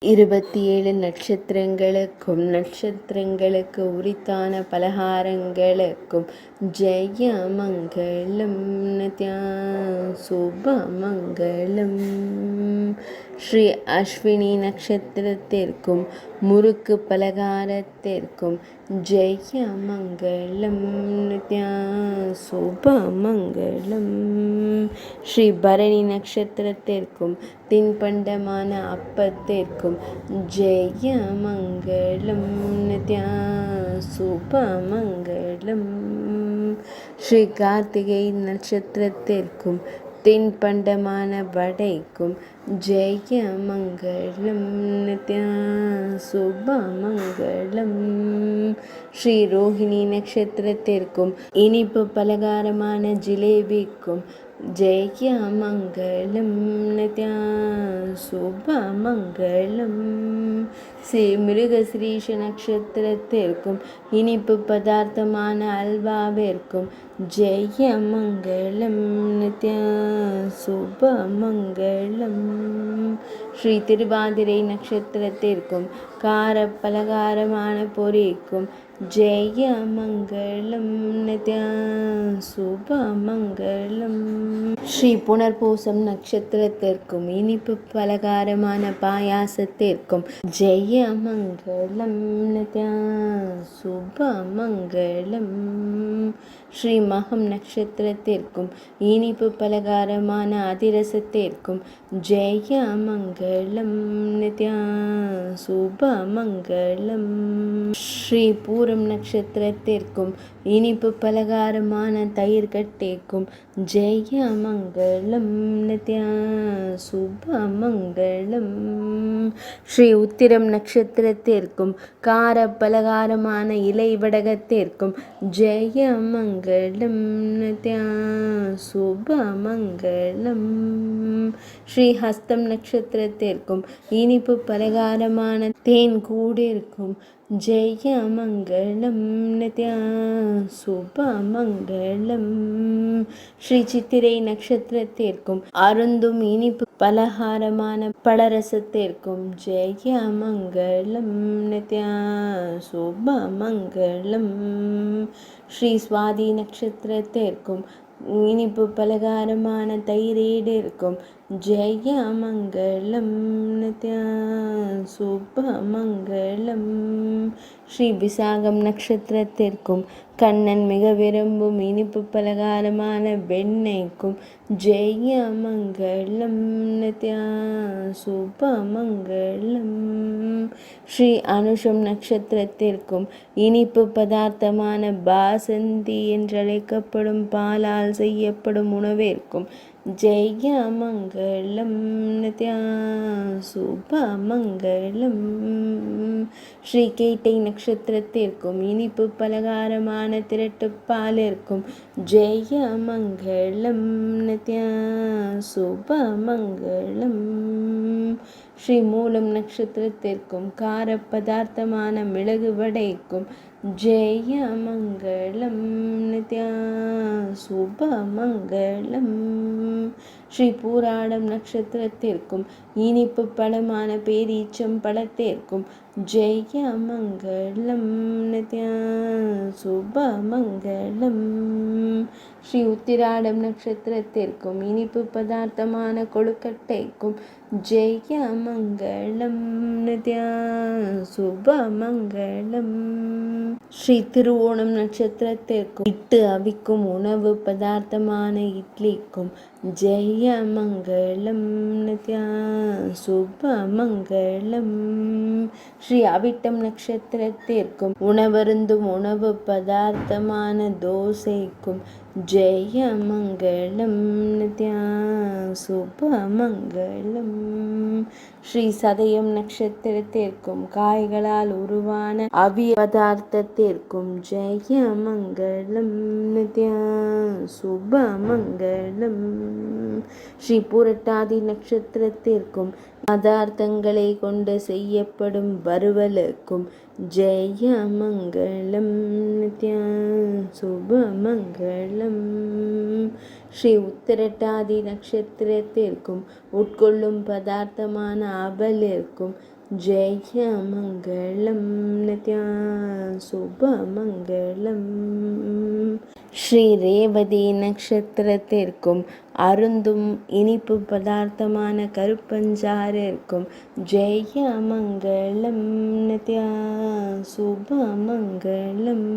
27 நட்சத்திரங்களுக்கும் நட்சத்திரங்களுக்கு உரித்தான பலகாரங்களுக்கும் ஜெய மங்களம் நித்யா சுபமங்களம். ஸ்ரீ அஸ்வினி நட்சத்திரத்திற்கும் முறுக்கு பலகாரத்திற்கும் ஜெய மங்களம் நித்யா சுபமங்களம். ஸ்ரீ பரணி நட்சத்திரத்திற்கும் தின்பண்டமான அப்பத்திற்கும் ஜெய மங்களம் நித்யா சுபமங்களம். ஸ்ரீ கார்த்திகை நட்சத்திரத்திற்கும் தின்பண்டமான வடைக்கும் ஜெய மங்களம் நித்யா சுபமங்களம். ஸ்ரீ ரோஹிணி நட்சத்திரத்திற்கும் இனிப்பு பலகாரமான ஜிலேபிக்கும் ஜெய மங்களம் நித்யா சுபமங்களம். ஸ்ரீ மிருகசிரீஷ நட்சத்திரத்திற்கும் இனிப்பு பதார்த்தமான அல்வாவிற்கும் ஜெய மங்களம் நித்யா சுபமங்களம். ஸ்ரீ திருவாதிரை நட்சத்திரத்திற்கும் கார பலகாரமான பொரிக்கும் ஜெய மங்களம் நித்யா சுபமங்களம். ஸ்ரீ புனர்பூசம் நட்சத்திரத்திற்கும் இனிப்பு பலகாரமான பாயாசத்திற்கும் ஜெய மங்களம் நித்யா சுபமங்களம். ஸ்ரீ மகம் நட்சத்திரத்திற்கும் இனிப்பு பலகாரமான அதிரசத்திற்கும் ஜெய மங்களம் நித்யா சுபமங்களம். ஸ்ரீ பூரம் நட்சத்திரத்திற்கும் இனிப்பு பலகாரமான தயிர் கட்டிக்கும் ஜெய மங்களம் நித்யா சுபமங்களம். ஸ்ரீ உத்திரம் நட்சத்திரத்திற்கும் கார பலகாரமான இலை வடகத்திற்கும் ஜெய மங்களம் நித்யா சுபமங்களம். ஸ்ரீ ஹஸ்தம் நட்சத்திரத்திற்கும் இனிப்பு பலகாரமான தேன் கூடிற்கும் ஜெய மங்களம் நித்யா சுபமங்களம். ஸ்ரீ சித்திரை நட்சத்திரத்திற்கும் அருந்தும் இனிப்பு பலகாரமான பழரசத்திற்கும் ஜெய மங்களம் நித்யா சுபமங்களம். ஸ்ரீ சுவாதி நட்சத்திரத்திற்கும் இனிப்பு பலகாரமான தயிரேடிற்கும் ஜெய மங்களம் நித்யா சுபமங்களம். ஸ்ரீ விசாகம் நட்சத்திரத்திற்கும் கண்ணன் மிக விரும்பும் இனிப்பு பலகாரமான வெண்ணெய்க்கும் ஜெய மங்களம் நித்யா சுபமங்களம். ஸ்ரீ அனுஷம் நட்சத்திரத்திற்கும் இனிப்பு பதார்த்தமான பாசந்தி என்றழைக்கப்படும் பாலால் செய்யப்படும் உணவிற்கும் ஜெய மங்களம் நித்யா சுபமங்களம். ஸ்ரீ கேட்டை நட்சத்திரத்திற்கும் இனிப்பு பலகாரமான திரட்டுப்பாலிற்கும் ஜெய மங்களம் நித்யா சுபமங்களம். ஸ்ரீ மூலம் நட்சத்திரத்திற்கும் கார பதார்த்தமான மிளகு வடைக்கும் ஜெய மங்களம் நித்யா சுபமங்களம். ஸ்ரீ பூராடம் நட்சத்திரத்திற்கும் இனிப்பு பழமான பேரீச்சம் பழத்திற்கும் ஜெய மங்களம் நித்யா சுபமங்களம். ஸ்ரீ உத்திராடம் நட்சத்திரத்திற்கும் இனிப்பு பதார்த்தமான கொழுக்கட்டைக்கும் ஜெய மங்களம் நித்யா சுபமங்களம். ஸ்ரீ திருவோணம் நட்சத்திரத்திற்கும் இட்டு அவிக்கும் உணவு பதார்த்தமான இட்லிக்கும் ஜெய மங்களம் நித்யா சுபமங்களம். ஸ்ரீ அவிட்டம் நட்சத்திரத்திற்கும் உணவருந்தும் உணவு பதார்த்தமான தோசைக்கும் ஜெய மங்களம் நித்யா சுபமங்களம். ஸ்ரீ சதயம் நட்சத்திரத்திற்கும் காய்களால் உருவான அவிய பதார்த்தத்திற்கும் ஜெய மங்களம் நித்யா சுபமங்களம். ஸ்ரீ புரட்டாதி நட்சத்திரத்திற்கும் பதார்த்தங்களை கொண்டு செய்யப்படும் வறுவலுக்கும் ஜெய மங்களம் நித்யா சுபமங்களம். ஸ்ரீ உத்திரட்டாதி நட்சத்திரத்திற்கும் உட்கொள்ளும் பதார்த்தமான அவலிற்கும் ஜெயமங்களம் நித்யா சுபமங்களம். ஸ்ரீ ரேவதி நட்சத்திரத்திற்கும் அருந்தும் இனிப்பு பதார்த்தமான கருப்பஞ்சாறிற்கும் ஜெயமங்களம் நித்யா சுபமங்களம்.